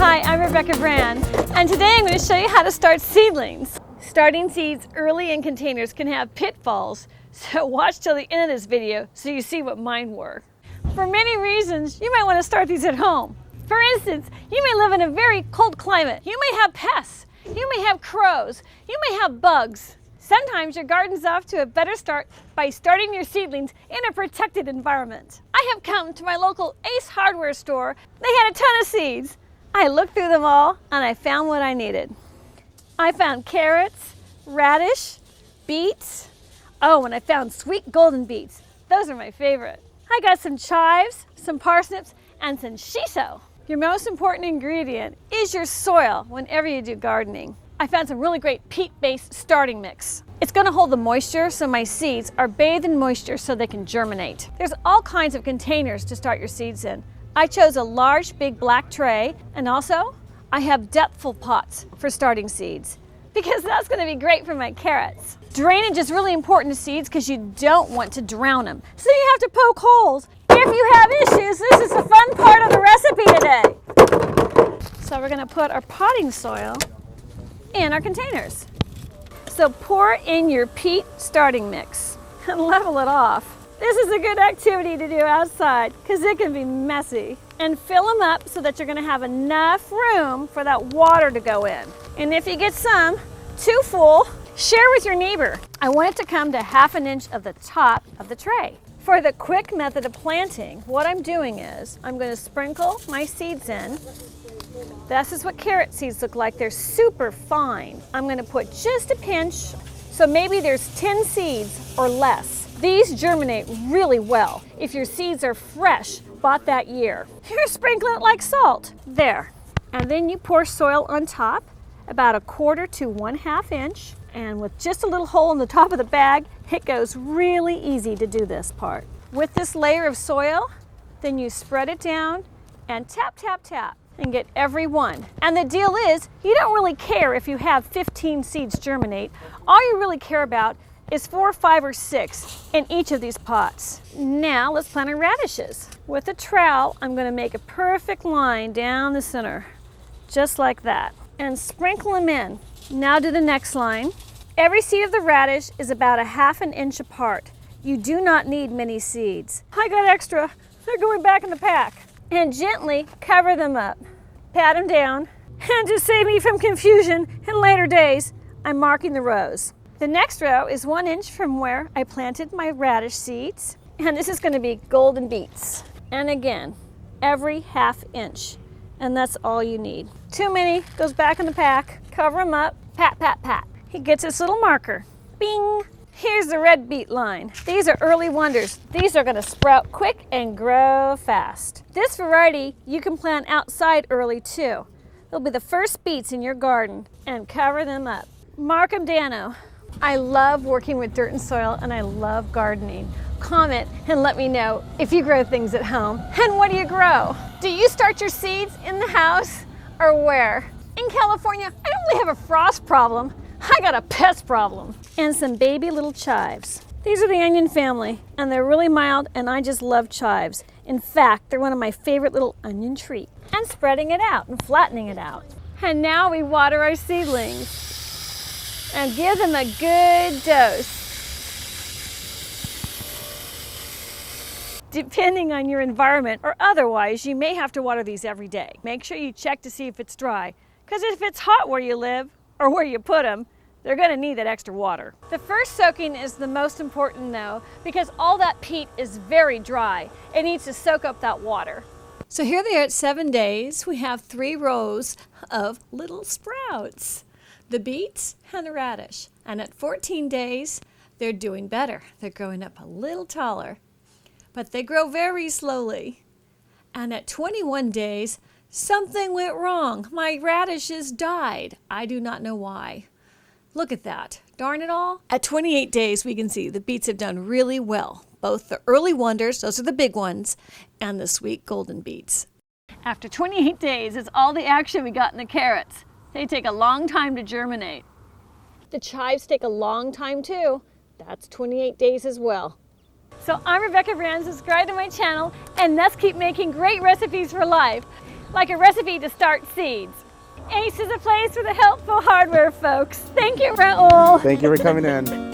Hi, I'm Rebecca Brand, and today I'm going to show you how to start seedlings. Starting seeds early in containers can have pitfalls, so watch till the end of this video so you see what mine were. For many reasons, you might want to start these at home. For instance, you may live in a very cold climate. You may have pests. You may have crows. You may have bugs. Sometimes your garden's off to a better start by starting your seedlings in a protected environment. I have come to my local Ace hardware store. They had a ton of seeds. I looked through them all and I found what I needed. I found carrots, radish, beets. Oh, and I found sweet golden beets. Those are my favorite. I got some chives, some parsnips, and some shiso. Your most important ingredient is your soil whenever you do gardening. I found some really great peat-based starting mix. It's going to hold the moisture so my seeds are bathed in moisture so they can germinate. There's all kinds of containers to start your seeds in. I chose a large big black tray, and also I have depthful pots for starting seeds because that's going to be great for my carrots. Drainage is really important to seeds because you don't want to drown them. So you have to poke holes. If you have issues, this is the fun part of the recipe today. So we're going to put our potting soil in our containers. So pour in your peat starting mix and level it off. This is a good activity to do outside because it can be messy. And fill them up so that you're going to have enough room for that water to go in. And if you get some too full, share with your neighbor. I want it to come to 1/2 inch of the top of the tray. For the quick method of planting, what I'm doing is I'm going to sprinkle my seeds in. This is what carrot seeds look like. They're super fine. I'm going to put just a pinch, so maybe there's 10 seeds or less. These germinate really well if your seeds are fresh, bought that year. You're sprinkling it like salt. There. And then you pour soil on top, about 1/4 to 1/2 inch. And with just a little hole in the top of the bag, it goes really easy to do this part. With this layer of soil, then you spread it down and tap, tap, tap, and get every one. And the deal is, you don't really care if you have 15 seeds germinate. All you really care about is 4, 5, or 6 in each of these pots. Now let's plant our radishes. With a trowel, I'm going to make a perfect line down the center, just like that, and sprinkle them in. Now do the next line. Every seed of the radish is about 1/2 inch apart. You do not need many seeds. I got extra. They're going back in the pack. And gently cover them up. Pat them down. And to save me from confusion in later days, I'm marking the rows. The next row is 1 inch from where I planted my radish seeds. And this is going to be golden beets. And again, every 1/2 inch. And that's all you need. Too many, goes back in the pack. Cover them up, pat, pat, pat. He gets his little marker. Bing! Here's the red beet line. These are early wonders. These are going to sprout quick and grow fast. This variety you can plant outside early too. They'll be the first beets in your garden, and cover them up. Mark them down. I love working with dirt and soil, and I love gardening. Comment and let me know if you grow things at home. And what do you grow? Do you start your seeds in the house or where? In California, I don't really have a frost problem. I got a pest problem. And some baby little chives. These are the onion family, and they're really mild, and I just love chives. In fact, they're one of my favorite little onion treats. And spreading it out and flattening it out. And now we water our seedlings and give them a good dose. Depending on your environment or otherwise, you may have to water these every day. Make sure you check to see if it's dry, because if it's hot where you live or where you put them, they're going to need that extra water. The first soaking is the most important though, because all that peat is very dry. It needs to soak up that water. So here they are at 7 days. We have 3 rows of little sprouts, the beets and the radish. And at 14 days, they're doing better. They're growing up a little taller, but they grow very slowly. And at 21 days, something went wrong. My radishes died. I do not know why. Look at that. Darn it all. At 28 days, we can see the beets have done really well. Both the early wonders, those are the big ones, and the sweet golden beets. After 28 days, it's all the action we got in the carrots. They take a long time to germinate. The chives take a long time too. That's 28 days as well. So I'm Rebecca Brand. Subscribe to my channel, and let's keep making great recipes for life. like a recipe to start seeds. Ace is a place for the helpful hardware folks. Thank you, Raul. Thank you for coming in.